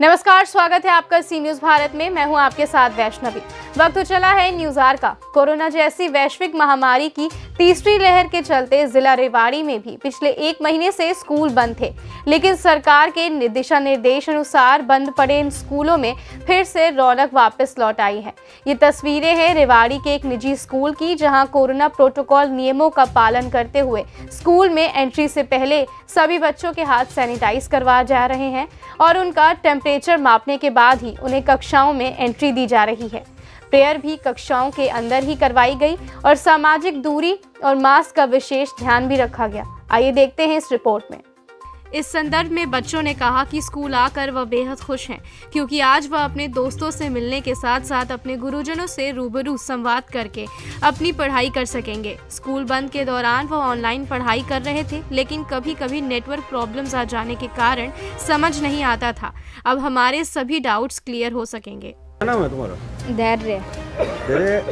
नमस्कार, स्वागत है आपका सी न्यूज भारत में। मैं हूं आपके साथ वैष्णवी। वक्त तो चला है न्यूज आवर का। कोरोना जैसी वैश्विक महामारी की तीसरी लहर के चलते जिला रेवाड़ी में भी पिछले 1 महीने से स्कूल बंद थे, लेकिन सरकार के दिशा निर्देश अनुसार बंद पड़े इन स्कूलों में फिर से रौनक वापस लौट आई है। ये तस्वीरें हैं रेवाड़ी के एक निजी स्कूल की, जहां कोरोना प्रोटोकॉल नियमों का पालन करते हुए स्कूल में एंट्री से पहले सभी बच्चों के हाथ सैनिटाइज करवाए जा रहे हैं और उनका टेम्परेचर मापने के बाद ही उन्हें कक्षाओं में एंट्री दी जा रही है। प्रेयर भी कक्षाओं के अंदर ही करवाई गई और सामाजिक दूरी और मास्क का विशेष ध्यान भी रखा गया। आइए देखते हैं इस रिपोर्ट में। इस संदर्भ में बच्चों ने कहा कि स्कूल आकर वह बेहद खुश हैं, क्योंकि आज वह अपने दोस्तों से मिलने के साथ साथ अपने गुरुजनों से रूबरू संवाद करके अपनी पढ़ाई कर सकेंगे। स्कूल बंद के दौरान वह ऑनलाइन पढ़ाई कर रहे थे, लेकिन कभी कभी नेटवर्क प्रॉब्लम्स आ जाने के कारण समझ नहीं आता था। अब हमारे सभी डाउट्स क्लियर हो सकेंगे। क्या नाम है तुम्हारा? धैर्य।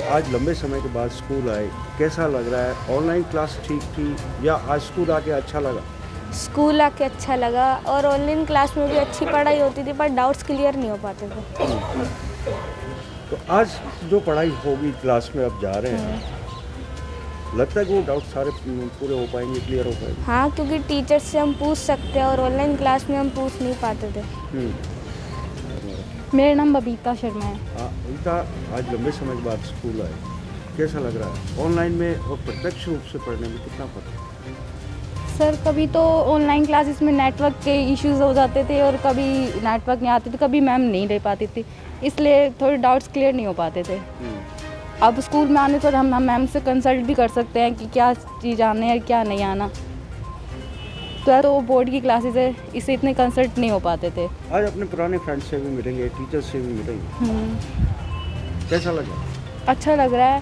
आज लंबे समय के बाद स्कूल आए, कैसा लग रहा है? ऑनलाइन क्लास ठीक थी या आज स्कूल आके अच्छा लगा? स्कूल आके अच्छा लगा और ऑनलाइन क्लास में भी अच्छी पढ़ाई होती थी, पर डाउट्स क्लियर नहीं हो पाते थे। तो आज जो पढ़ाई होगी क्लास में अब जा रहे हैं, लगता है कि वो डाउट सारे पूरे हो पाएंगे, क्लियर हो पाएंगे? हाँ, क्योंकि टीचर से हम पूछ सकते हैं और ऑनलाइन क्लास में हम पूछ नहीं पाते थे। मेरा नाम बबीता शर्मा है। उनका आज लंबे समय के बाद स्कूल आए, कैसा लग रहा है? ऑनलाइन में और प्रत्यक्ष रूप से पढ़ने में कितना फर्क है? सर, कभी तो ऑनलाइन क्लासेस में नेटवर्क के इश्यूज हो जाते थे और कभी नेटवर्क नहीं आते थे, कभी मैम नहीं दे पाती थी, इसलिए थोड़े डाउट्स क्लियर नहीं हो पाते थे। अब स्कूल में आने पर हम मैम से कंसल्ट भी कर सकते हैं कि क्या चीज़ आना है और क्या नहीं आना। तो बोर्ड की क्लासेस है, इससे इतने कंसल्ट नहीं हो पाते थे। आज अपने पुराने फ्रेंड से भी मिलेंगे, टीचर से भी मिलेंगे, कैसा लगा? अच्छा लग रहा है।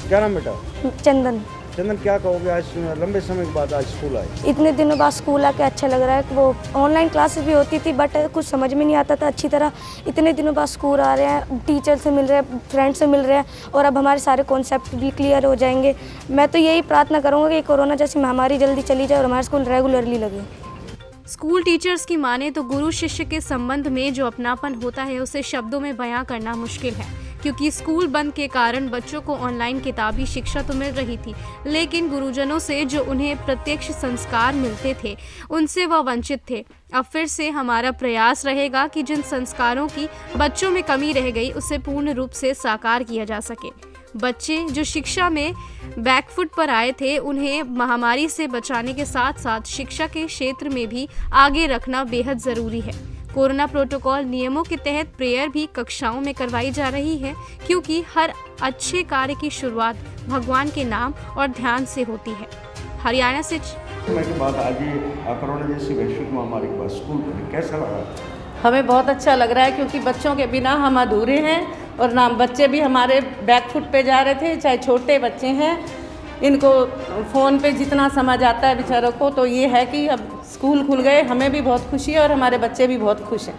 क्या नाम बेटा? चंदन। चंदन, क्या कहोगे आज लंबे समय के बाद आज स्कूल आए? इतने दिनों बाद स्कूल आके अच्छा लग रहा है। वो ऑनलाइन क्लासेस भी होती थी, बट कुछ समझ में नहीं आता था अच्छी तरह। इतने दिनों बाद स्कूल आ रहे हैं, टीचर से मिल रहे हैं, फ्रेंड से मिल रहे हैं और अब हमारे सारे कॉन्सेप्ट भी क्लियर हो जाएंगे। मैं तो यही प्रार्थना करूँगा कि कोरोना जैसी महामारी जल्दी चली जाए और हमारा स्कूल रेगुलरली लगे। स्कूल टीचर्स की माने तो गुरु शिष्य के संबंध में जो अपनापन होता है उसे शब्दों में बयां करना मुश्किल है, क्योंकि स्कूल बंद के कारण बच्चों को ऑनलाइन किताबी शिक्षा तो मिल रही थी, लेकिन गुरुजनों से जो उन्हें प्रत्यक्ष संस्कार मिलते थे उनसे वह वंचित थे। अब फिर से हमारा प्रयास रहेगा कि जिन संस्कारों की बच्चों में कमी रह गई उसे पूर्ण रूप से साकार किया जा सके। बच्चे जो शिक्षा में बैकफुट पर आए थे, उन्हें महामारी से बचाने के साथ साथ शिक्षा के क्षेत्र में भी आगे रखना बेहद ज़रूरी है। कोरोना प्रोटोकॉल नियमों के तहत प्रेयर भी कक्षाओं में करवाई जा रही है, क्योंकि हर अच्छे कार्य की शुरुआत भगवान के नाम और ध्यान से होती है। हरियाणा से के बाद आज ये कोरोना जैसी वैश्विक महामारी के बाद स्कूल कैसा लगा? हमें बहुत अच्छा लग रहा है, क्योंकि बच्चों के बिना हम अधूरे हैं और ना बच्चे भी हमारे बैकफुट पे जा रहे थे। चाहे छोटे बच्चे हैं, इनको फ़ोन पे जितना समझ आता है बेचारों को, तो ये है कि अब स्कूल खुल गए, हमें भी बहुत खुशी है और हमारे बच्चे भी बहुत खुश हैं।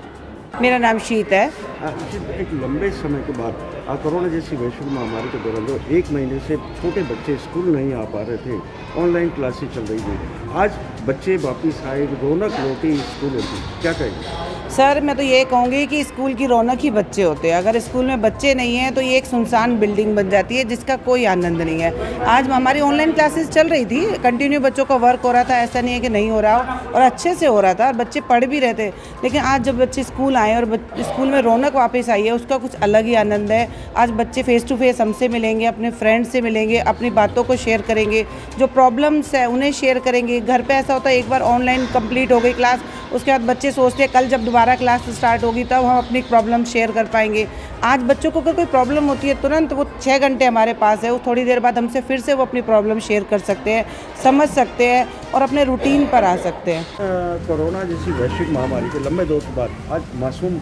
मेरा नाम शीत है। एक लंबे समय के बाद कोरोना जैसी वैश्विक महामारी के दौरान जो 1 महीने से छोटे बच्चे स्कूल नहीं आ पा रहे थे, ऑनलाइन क्लासेस चल रही थी, आज बच्चे वापस आए, रौनक लौटी स्कूलों की, क्या कहेंगे? सर, मैं तो ये कहूँगी कि स्कूल की रौनक ही बच्चे होते हैं। अगर स्कूल में बच्चे नहीं हैं तो ये एक सुनसान बिल्डिंग बन जाती है, जिसका कोई आनंद नहीं है। आज हमारी ऑनलाइन क्लासेस चल रही थी, कंटिन्यू बच्चों का वर्क हो रहा था, ऐसा नहीं है कि नहीं हो रहा हो, और अच्छे से हो रहा था और बच्चे पढ़ भी रहे थे। लेकिन आज जब बच्चे स्कूल आए और स्कूल में रौनक वापस आई है, उसका कुछ अलग ही आनंद है। आज बच्चे फेस टू फेस हमसे मिलेंगे, अपने फ्रेंड से मिलेंगे, अपनी बातों को शेयर करेंगे, जो प्रॉब्लम्स है उन्हें शेयर करेंगे। घर पे ऐसा होता है, एक बार ऑनलाइन कंप्लीट हो गई क्लास, उसके बाद बच्चे सोचते हैं कल जब दोबारा क्लास स्टार्ट होगी तब हम अपनी प्रॉब्लम शेयर कर पाएंगे। आज बच्चों को अगर कोई प्रॉब्लम होती है, तुरंत वो 6 घंटे हमारे पास है, वो थोड़ी देर बाद हमसे फिर से वो अपनी प्रॉब्लम शेयर कर सकते हैं, समझ सकते हैं और अपने रूटीन पर आ सकते हैं। कोरोना जैसी वैश्विक महामारी के लंबे दौर के बाद आज मासूम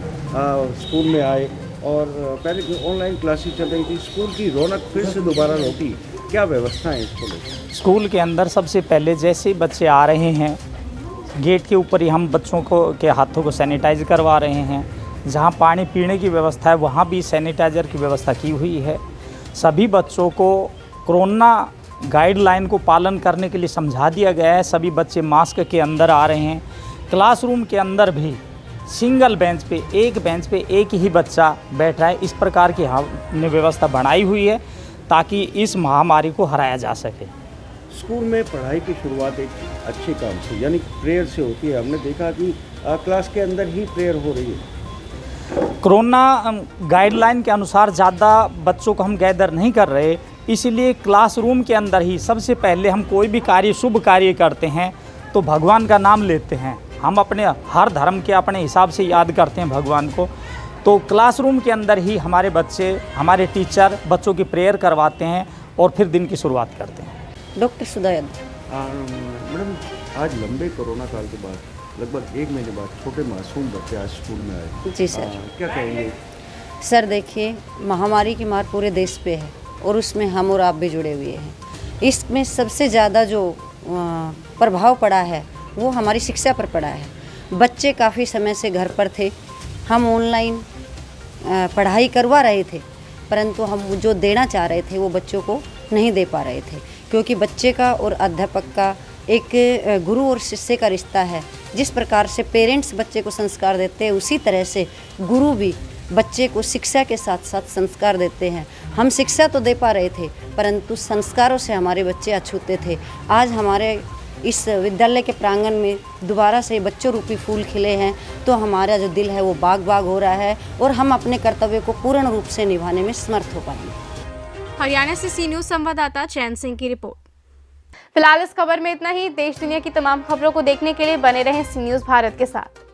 स्कूल में आए और पहले ऑनलाइन क्लासेस चल रही थी, स्कूल की रौनक फिर से दोबारा लौटी, क्या व्यवस्था है इसको लेकर? स्कूल के अंदर सबसे पहले जैसे ही बच्चे आ रहे हैं, गेट के ऊपर ही हम बच्चों के हाथों को सैनिटाइज करवा रहे हैं। जहाँ पानी पीने की व्यवस्था है वहाँ भी सैनिटाइज़र की व्यवस्था की हुई है। सभी बच्चों को कोरोना गाइडलाइन को पालन करने के लिए समझा दिया गया है। सभी बच्चे मास्क के अंदर आ रहे हैं। क्लासरूम के अंदर भी सिंगल बेंच पे, एक बेंच पे एक ही बच्चा बैठ रहा है। इस प्रकार की हमने व्यवस्था बनाई हुई है ताकि इस महामारी को हराया जा सके। स्कूल में पढ़ाई की शुरुआत एक अच्छे काम से यानी प्रेयर से होती है। हमने देखा कि क्लास के अंदर ही प्रेयर हो रही है। कोरोना गाइडलाइन के अनुसार ज़्यादा बच्चों को हम गैदर नहीं कर रहे, इसीलिए क्लासरूम के अंदर ही सबसे पहले हम कोई भी कार्य, शुभ कार्य करते हैं तो भगवान का नाम लेते हैं। हम अपने हर धर्म के अपने हिसाब से याद करते हैं भगवान को। तो क्लासरूम के अंदर ही हमारे बच्चे, हमारे टीचर बच्चों की प्रेयर करवाते हैं और फिर दिन की शुरुआत करते हैं। डॉक्टर सुदयद। मैडम, आज लंबे कोरोना काल के बाद लगभग 1 महीने बाद छोटे मासूम बच्चे आज स्कूल में आए। जी सर। क्या कहेंगे? सर देखिए, महामारी की मार पूरे देश पे है और उसमें हम और आप भी जुड़े हुए हैं। इसमें सबसे ज़्यादा जो प्रभाव पड़ा है वो हमारी शिक्षा पर पड़ा है। बच्चे काफ़ी समय से घर पर थे, हम ऑनलाइन पढ़ाई करवा रहे थे, परंतु हम जो देना चाह रहे थे वो बच्चों को नहीं दे पा रहे थे, क्योंकि बच्चे का और अध्यापक का एक गुरु और शिष्य का रिश्ता है। जिस प्रकार से पेरेंट्स बच्चे को संस्कार देते हैं, उसी तरह से गुरु भी बच्चे को शिक्षा के साथ साथ संस्कार देते हैं। हम शिक्षा तो दे पा रहे थे, परंतु संस्कारों से हमारे बच्चे अछूते थे। आज हमारे इस विद्यालय के प्रांगण में दोबारा से बच्चों रूपी फूल खिले हैं, तो हमारा जो दिल है वो बाग बाग हो रहा है और हम अपने कर्तव्य को पूर्ण रूप से निभाने में समर्थ हो पाएंगे। हरियाणा से सी न्यूज़ संवाददाता चैन सिंह की रिपोर्ट। फिलहाल इस खबर में इतना ही। देश दुनिया की तमाम खबरों को देखने के लिए बने रहें सी न्यूज़ भारत के साथ।